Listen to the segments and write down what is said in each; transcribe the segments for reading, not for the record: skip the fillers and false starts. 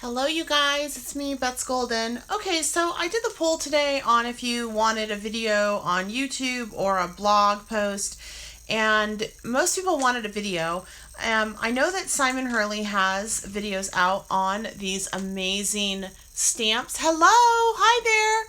Hello you guys, it's me, Bets Golden. Okay, so I did the poll today on if you wanted a video on YouTube or a blog post, and most people wanted a video. I know that Simon Hurley has videos out on these amazing stamps. Hello, hi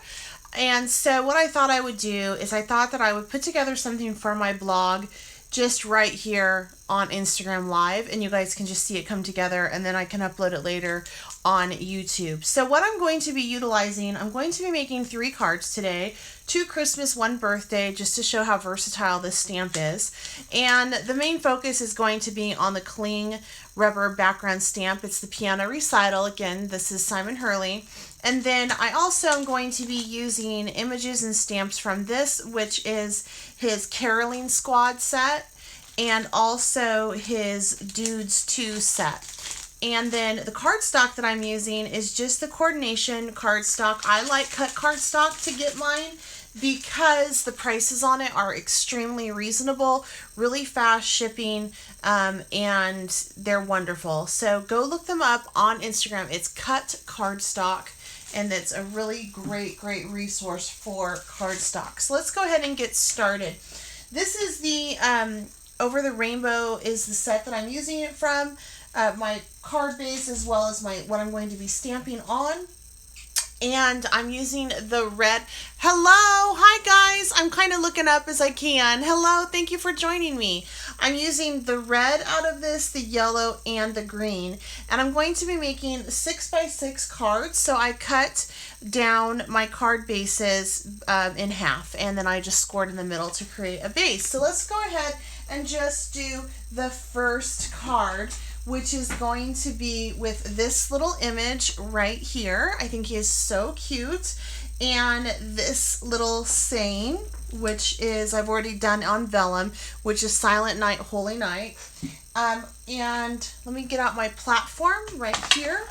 there. And so what I thought I would do is I thought that I would put together something for my blog just right here on Instagram Live, and you guys can just see it come together, and then I can upload it later on YouTube. So what I'm going to be utilizing, I'm going to be making 3 cards today, 2 Christmas, 1 birthday, just to show how versatile this stamp is. And the main focus is going to be on the cling rubber background stamp. It's the Piano Recital. Again, this is Simon Hurley. And then I also am going to be using images and stamps from this, which is his Caroling Squad set, and also his Dudes 2 set. And then the cardstock that I'm using is just the Coordination cardstock. I like cut cardstock to get mine because the prices on it are extremely reasonable, really fast shipping, and they're wonderful. So go look them up on Instagram. It's Cut Cardstock, and it's a really great resource for cardstock. So let's go ahead and get started. This is the Over the Rainbow is the set that I'm using it from. My card base as well as what I'm going to be stamping on. And I'm using the red. Hello, hi guys. I'm kind of looking up as I can. Hello, thank you for joining me. I'm using the red out of this, the yellow, and the green. And I'm going to be making 6x6 cards. So I cut down my card bases in half, and then I just scored in the middle to create a base. So let's go ahead and just do the first card, which is going to be with this little image right here. I think he is so cute. And this little saying, which is, I've already done on vellum, which is Silent Night, Holy Night. And let me get out my platform right here.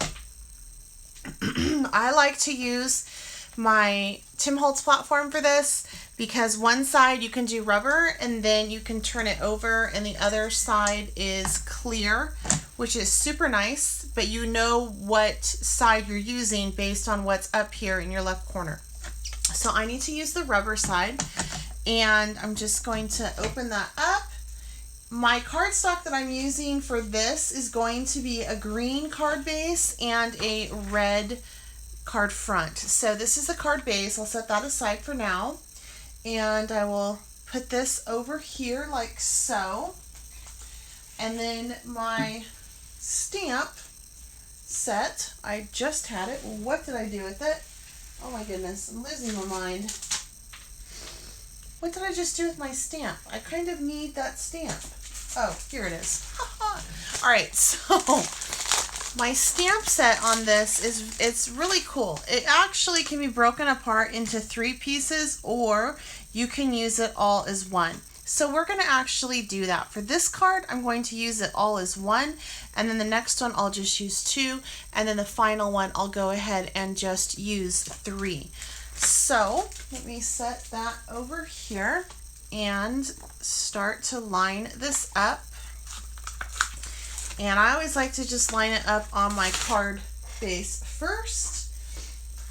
I like to use my Tim Holtz platform for this because one side you can do rubber and then you can turn it over, and the other side is clear, which is super nice, but you know what side you're using based on what's up here in your left corner. So I need to use the rubber side, and I'm just going to open that up. My cardstock that I'm using for this is going to be a green card base and a red card front. So this is the card base. I'll set that aside for now, and I will put this over here like so. And then my stamp set, I just had it. What did I do with it? Oh my goodness, I'm losing my mind. What did I just do with my stamp? I kind of need that stamp. Oh, here it is. All right, so my stamp set on this it's really cool. It actually can be broken apart into 3 pieces, or you can use it all as one. So we're going to actually do that. For this card, I'm going to use it all as one, and then the next one I'll just use 2, and then the final one I'll go ahead and just use 3. So let me set that over here and start to line this up. And I always like to just line it up on my card base first,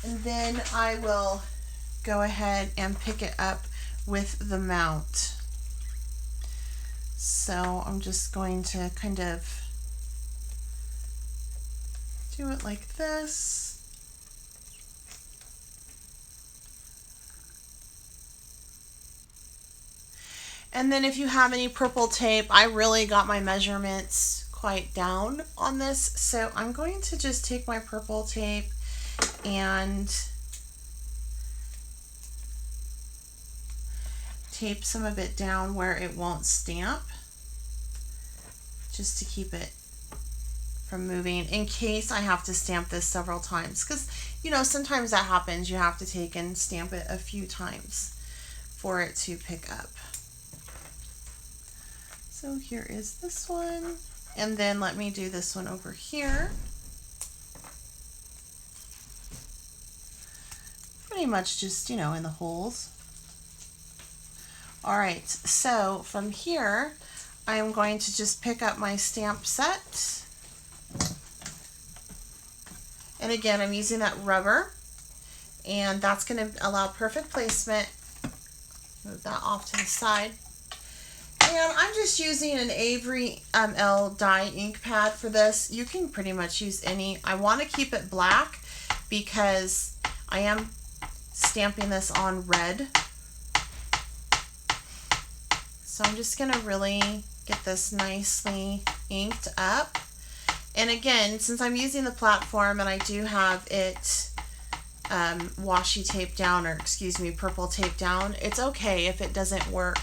and then I will go ahead and pick it up with the mount. So I'm just going to kind of do it like this. And then if you have any purple tape, I really got my measurements quite down on this. So I'm going to just take my purple tape and tape some of it down where it won't stamp, just to keep it from moving in case I have to stamp this several times, because you know sometimes that happens. You have to take and stamp it a few times for it to pick up. So here is this one, and then let me do this one over here. Pretty much just, you know, in the holes. All right, so from here, I am going to just pick up my stamp set And again, I'm using that rubber, and that's going to allow perfect placement. Move that off to the side. And I'm just using an Avery L dye ink pad for this. You can pretty much use any. I want to keep it black because I am stamping this on red. So I'm just going to really get this nicely inked up. And again, since I'm using the platform and I do have it washi tape down, or excuse me, purple tape down, it's okay if it doesn't work.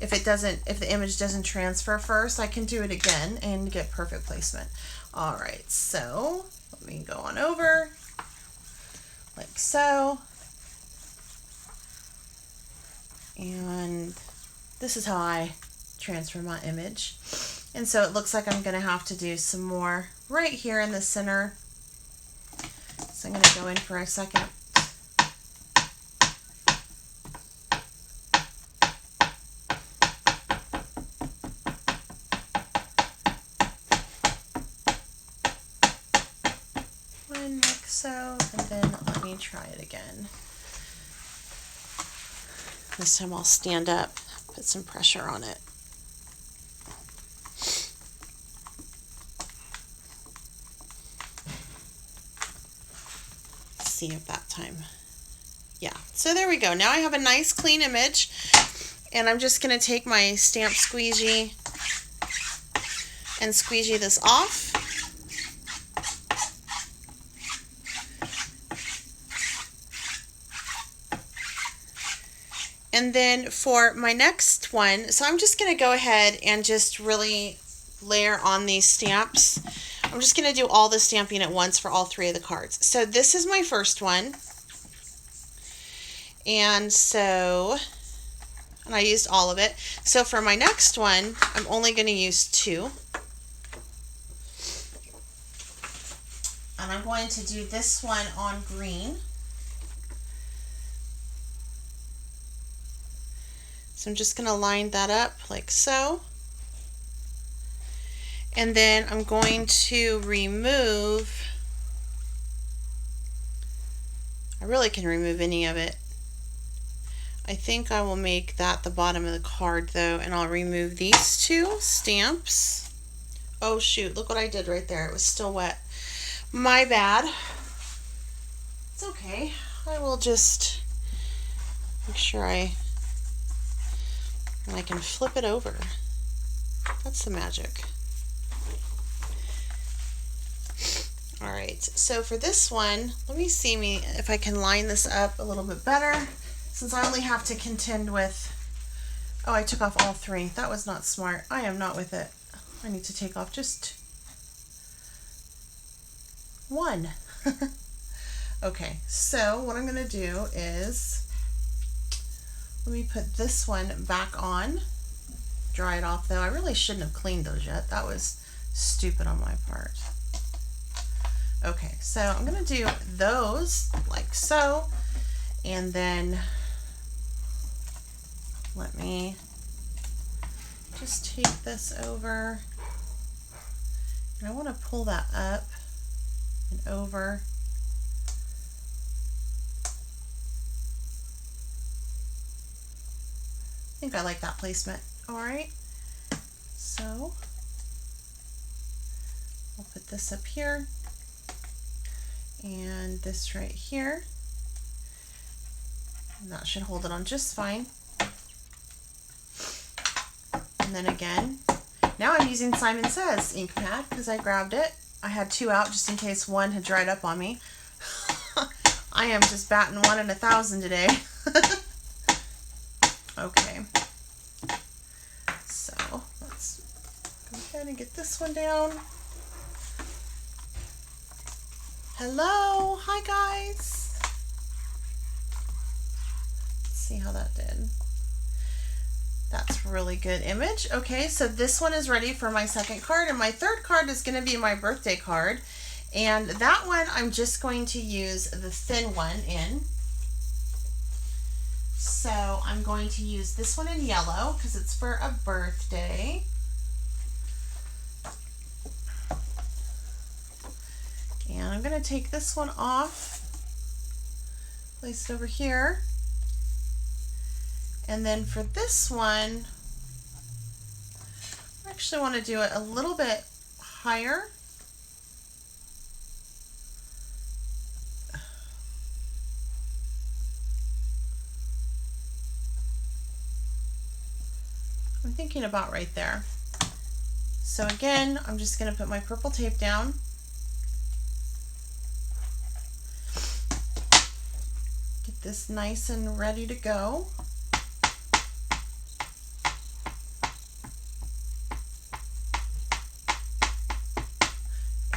If the image doesn't transfer first, I can do it again and get perfect placement. All right, so let me go on over like so. And this is how I transfer my image. And so it looks like I'm going to have to do some more right here in the center. So I'm going to go in for a second. One like so, and then let me try it again. This time I'll stand up, put some pressure on it. See if that time, yeah. So there we go. Now I have a nice clean image, and I'm just going to take my stamp squeegee and squeegee this off. And then for my next one, so I'm just going to go ahead and just really layer on these stamps. I'm just going to do all the stamping at once for all three of the cards. So this is my first one. And I used all of it. So for my next one, I'm only going to use 2. And I'm going to do this one on green. So I'm just going to line that up like so. And then I'm going to remove, I really can remove any of it. I think I will make that the bottom of the card though, and I'll remove these 2 stamps. Oh shoot, look what I did right there. It was still wet. My bad. It's okay. I will just make sure I can flip it over. That's the magic. All right, so for this one, let me see if I can line this up a little bit better, since I only have to contend with, oh, I took off all 3. That was not smart. I am not with it. I need to take off just 1. Okay, so what I'm gonna do is, let me put this one back on, dry it off though. I really shouldn't have cleaned those yet. That was stupid on my part. Okay, so I'm going to do those like so, and then let me just take this over, and I want to pull that up and over. I think I like that placement. All right, so I'll put this up here. And this right here, and that should hold it on just fine. And then again, now I'm using Simon Says ink pad because I grabbed it. I had 2 out just in case one had dried up on me. I am just batting 1 in 1,000 today. Okay, so let's go ahead and get this one down. Hello, hi guys. Let's see how that did. That's really good image. Okay, so this one is ready for my second card, and my third card is going to be my birthday card. And that one I'm just going to use the thin one in. So I'm going to use this one in yellow because it's for a birthday. And I'm going to take this one off, place it over here. And then for this one, I actually want to do it a little bit higher. I'm thinking about right there. So again, I'm just going to put my purple tape down. Get this nice and ready to go.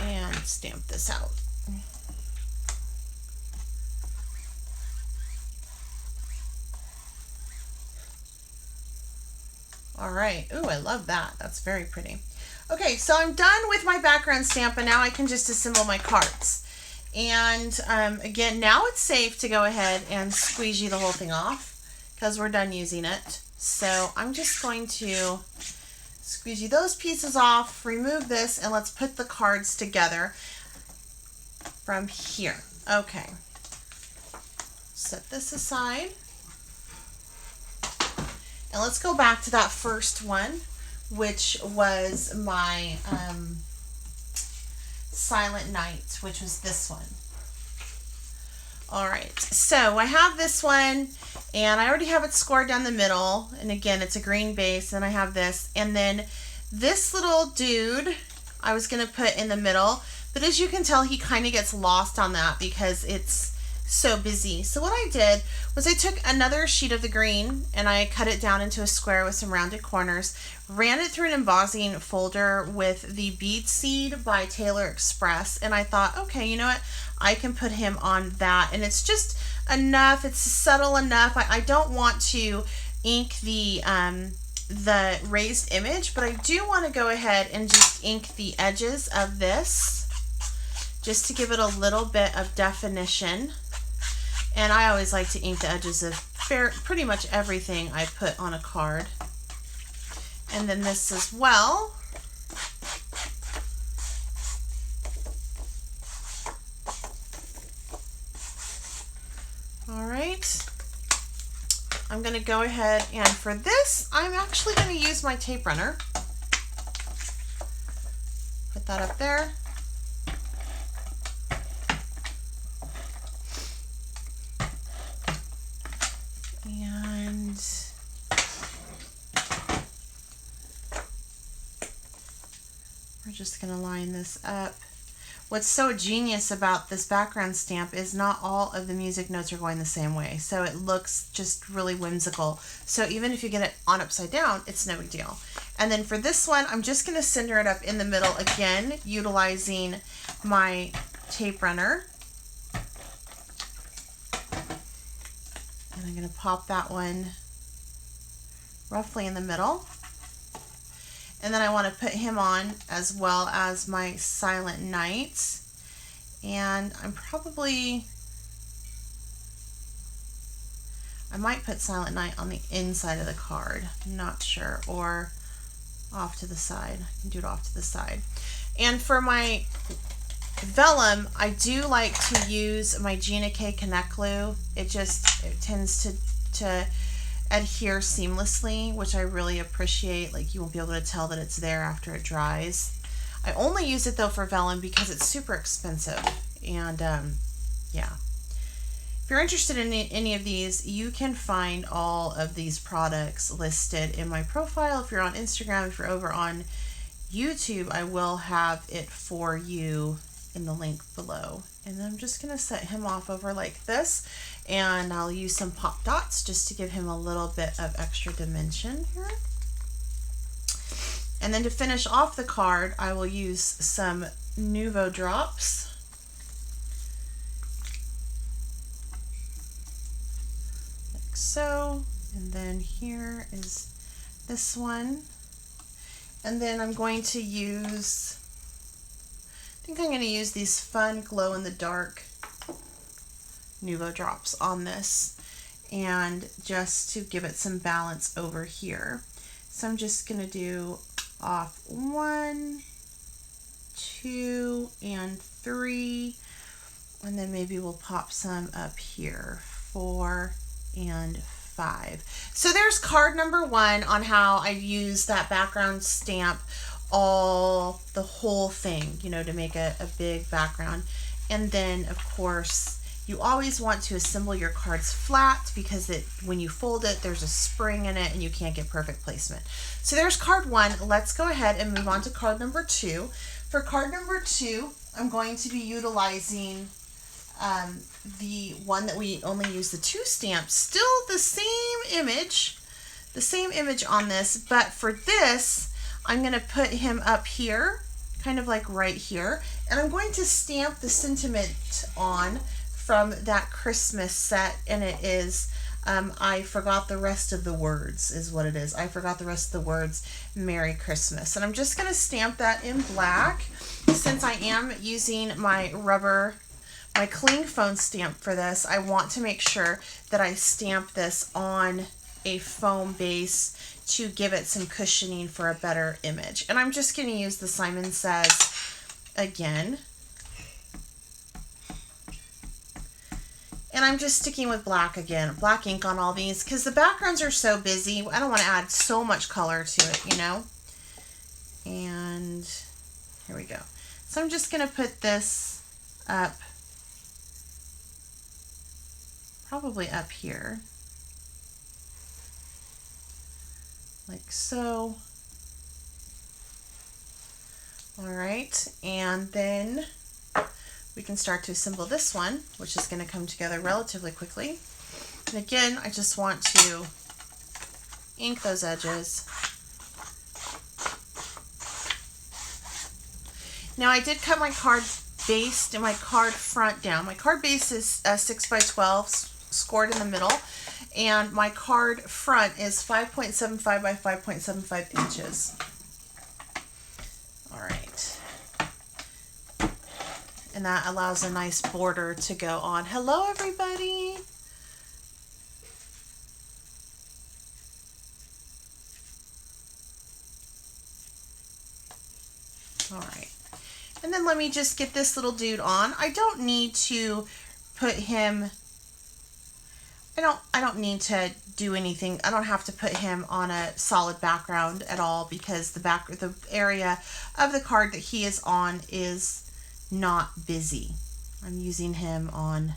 And stamp this out. All right. Ooh, I love that. That's very pretty. Okay, so I'm done with my background stamp, and now I can just assemble my cards. And again, now it's safe to go ahead and squeegee the whole thing off because we're done using it. So I'm just going to squeegee those pieces off, remove this, and let's put the cards together from here. Okay. Set this aside. And let's go back to that first one, which was my Silent Night, which was this one. All right, so I have this one, and I already have it scored down the middle. And again, it's a green base, and I have this. And then this little dude I was going to put in the middle, but as you can tell, he kind of gets lost on that because it's so busy. So what I did was I took another sheet of the green and I cut it down into a square with some rounded corners, ran it through an embossing folder with the Bead Seed by Taylor Express, and I thought, okay, you know what, I can put him on that, and it's just enough, it's subtle enough. I don't want to ink the raised image, but I do want to go ahead and just ink the edges of this just to give it a little bit of definition. And I always like to ink the edges of pretty much everything I put on a card. And then this as well. All right. I'm going to go ahead, and for this, I'm actually going to use my tape runner. Put that up there. And we're just going to line this up. What's so genius about this background stamp is not all of the music notes are going the same way, so it looks just really whimsical. So even if you get it on upside down, it's no big deal. And then for this one, I'm just going to center it up in the middle again, utilizing my tape runner. And I'm going to pop that one roughly in the middle. And then I want to put him on as well as my Silent Night. And I might put Silent Night on the inside of the card. I'm not sure. Or off to the side. I can do it off to the side. And for my vellum, I do like to use my Gina K Connect glue. It tends to adhere seamlessly, which I really appreciate. Like, you won't be able to tell that it's there after it dries. I only use it though for vellum because it's super expensive. And yeah, if you're interested in any of these, you can find all of these products listed in my profile. If you're on Instagram, if you're over on YouTube, I will have it for you in the link below. And I'm just going to set him off over like this, and I'll use some pop dots just to give him a little bit of extra dimension here. And then to finish off the card, I will use some Nuvo drops. Like so. And then here is this one. And then I'm going to use, I think I'm going to use these fun glow-in-the-dark Nuvo drops on this, and just to give it some balance over here. So I'm just going to do off 1, 2, and 3. And then maybe we'll pop some up here, 4 and 5. So there's card number 1 on how I use that background stamp the whole thing, you know, to make a big background. And then of course you always want to assemble your cards flat because when you fold it, there's a spring in it and you can't get perfect placement. So there's card 1. Let's go ahead and move on to card number 2. For card number 2, I'm going to be utilizing the one that we only use the 2 stamps. Still the same image on this, but for this, I'm going to put him up here, kind of like right here, and I'm going to stamp the sentiment on from that Christmas set, and it is I forgot the rest of the words is what it is. I forgot the rest of the words, Merry Christmas. And I'm just going to stamp that in black. Since I am using my cling foam stamp for this, I want to make sure that I stamp this on a foam base to give it some cushioning for a better image. And I'm just going to use the Simon Says again. And I'm just sticking with black again, black ink on all these, because the backgrounds are so busy. I don't want to add so much color to it, you know. And here we go. So I'm just going to put this up, probably up here, like so. All right, and then we can start to assemble this one, which is going to come together relatively quickly. And again, I just want to ink those edges. Now I did cut my card base and my card front down. My card base is 6 by 12, scored in the middle, and my card front is 5.75 by 5.75 inches. All right. And that allows a nice border to go on. Hello, everybody. All right. And then let me just get this little dude on. I don't need to put him, I don't need to do anything. I don't have to put him on a solid background at all because the area of the card that he is on is not busy. I'm using him on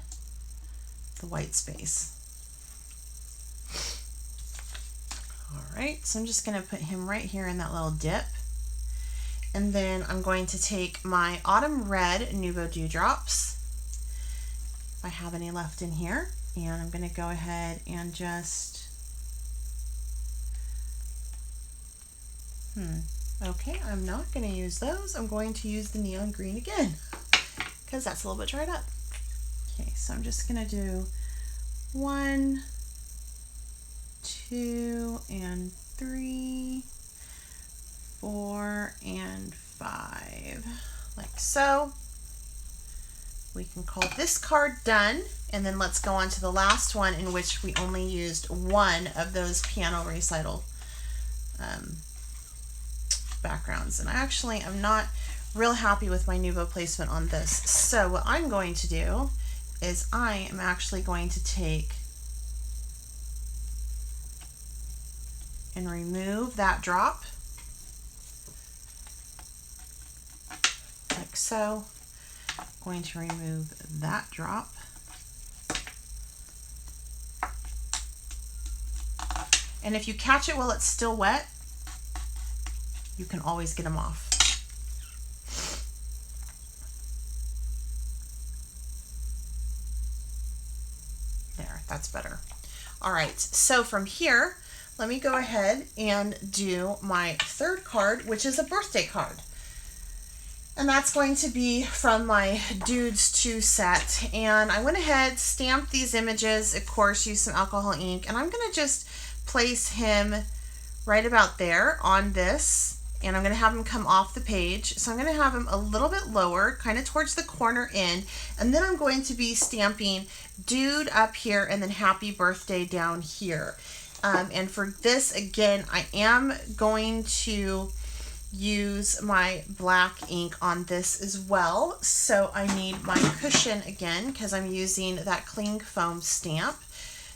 the white space. All right, so I'm just going to put him right here in that little dip. And then I'm going to take my Autumn Red Nuvo Dewdrops, if I have any left in here, and I'm going to go ahead and just, okay, I'm not going to use those. I'm going to use the neon green again because that's a little bit dried up. Okay, so I'm just going to do 1, 2, and 3, 4, and 5, like so. We can call this card done, and then let's go on to the last one in which we only used one of those piano recital backgrounds. And I'm not real happy with my Nuvo placement on this. So what I'm going to do is I am actually going to take and remove that drop, like so. I'm going to remove that drop. And if you catch it while it's still wet, you can always get them off. There, that's better. All right, so from here, let me go ahead and do my third card, which is a birthday card. And that's going to be from my Dudes 2 set. And I went ahead, stamped these images, of course, used some alcohol ink, and I'm going to just place him right about there on this. And I'm going to have him come off the page. So I'm going to have him a little bit lower, kind of towards the corner end. And then I'm going to be stamping Dude up here and then Happy Birthday down here. And for this, again, I am going to use my black ink on this as well. So I need my cushion again because I'm using that cling foam stamp.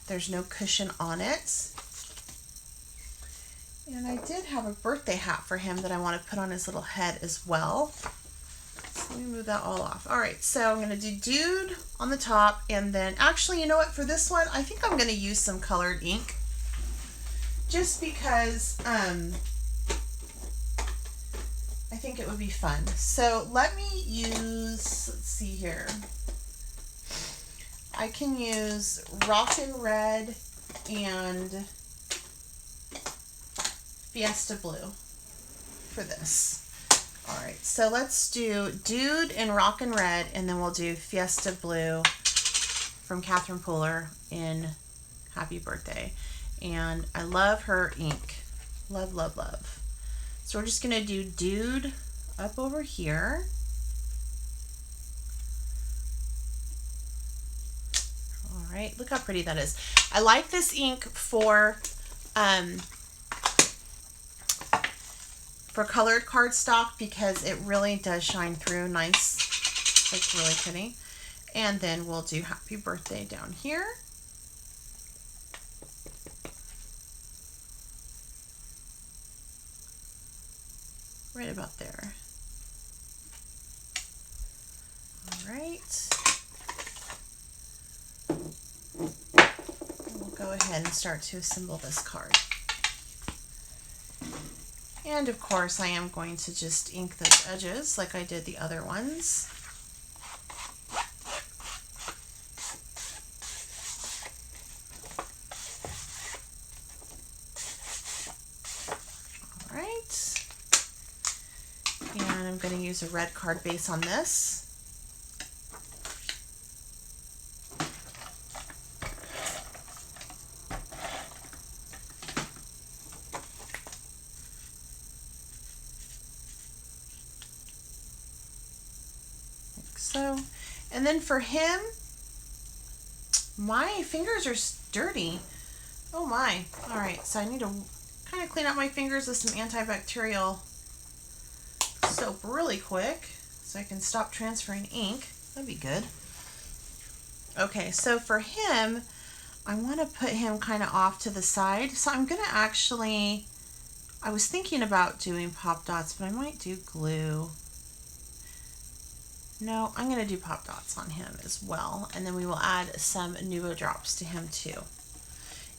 There's no cushion on it. And I did have a birthday hat for him that I want to put on his little head as well. So let me move that all off. All right, so I'm going to do Dude on the top, and then actually, you know what, for this one, I think I'm going to use some colored ink just because I think it would be fun. So let me use, let's see here. I can use Rockin' Red and Fiesta Blue for this. All right, so let's do Dude in Rockin' Red, and then we'll do Fiesta Blue from Catherine Pooler in Happy Birthday. And I love her ink. Love, love, love. So we're just gonna do Dude up over here. All right, look how pretty that is. I like this ink for colored cardstock because it really does shine through nice. It's really pretty. And then we'll do Happy Birthday down here. Right about there. All right. We'll go ahead and start to assemble this card. And of course, I am going to just ink those edges like I did the other ones. All right. And I'm going to use a red card base on this. So, and then for him, my fingers are dirty. Oh my. All right, so I need to kind of clean up my fingers with some antibacterial soap really quick so I can stop transferring ink. That'd be good. Okay, so for him, I want to put him kind of off to the side. So I'm going to actually, I was thinking about doing pop dots, but I might do glue. No, I'm going to do pop dots on him as well, and then we will add some Nuvo drops to him too.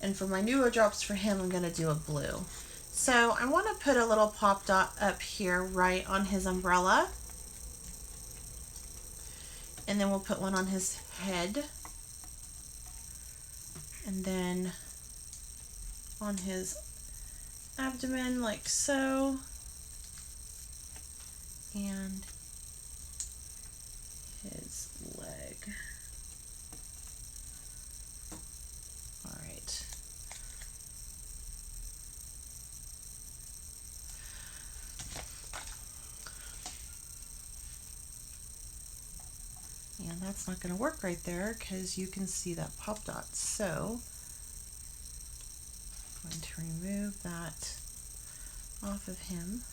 And for my Nuvo drops for him, I'm going to do a blue. So I want to put a little pop dot up here right on his umbrella, and then we'll put one on his head, and then on his abdomen like so, and his leg. All right. And that's not going to work right there because you can see that pop dot. So I'm going to remove that off of him.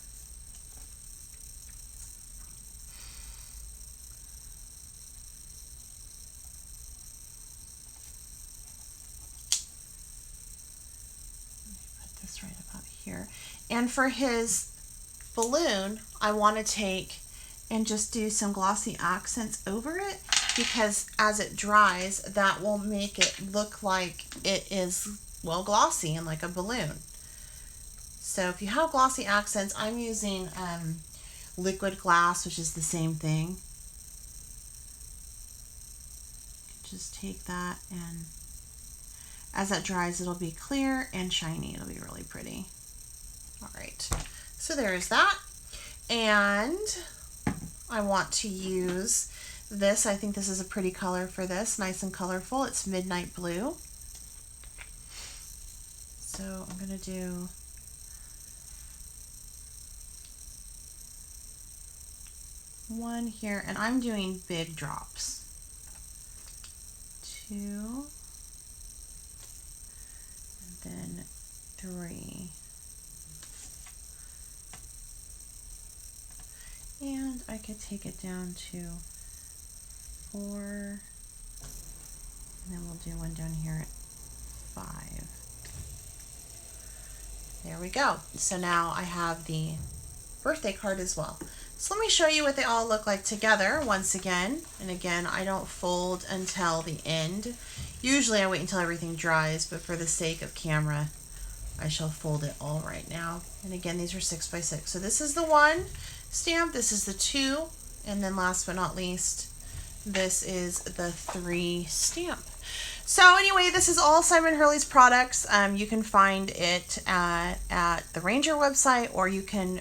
Right about here. And for his balloon, I want to take and just do some glossy accents over it, because as it dries, that will make it look like it is, well, glossy and like a balloon. So if you have glossy accents, I'm using liquid glass, which is the same thing. Just take that, and as that dries, it'll be clear and shiny. It'll be really pretty. All right, so there's that. And I want to use this. I think this is a pretty color for this, nice and colorful. It's Midnight Blue. So I'm gonna do one here, and I'm doing big drops. 2, and then 3. And I could take it down to 4. And then we'll do one down here at 5. There we go. So now I have the birthday card as well. So let me show you what they all look like together once again. And again, I don't fold until the end. Usually I wait until everything dries, but for the sake of camera, I shall fold it all right now. And again, these are 6 by 6. So this is the 1 stamp, this is the 2, and then last but not least, this is the 3 stamp. So anyway, this is all Simon Hurley's products. You can find it at the Ranger website, or you can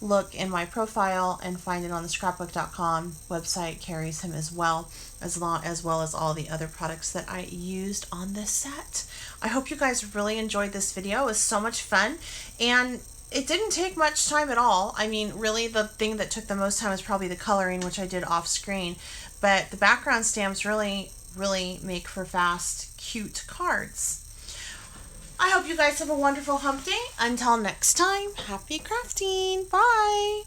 look in my profile and find it on the scrapbook.com website. Carries him as well as all the other products that I used on this set. I hope you guys really enjoyed this video. It was so much fun, and it didn't take much time at all. I mean, really the thing that took the most time was probably the coloring, which I did off screen, but the background stamps really make for fast, cute cards. I hope you guys have a wonderful hump day. Until next time, happy crafting. Bye.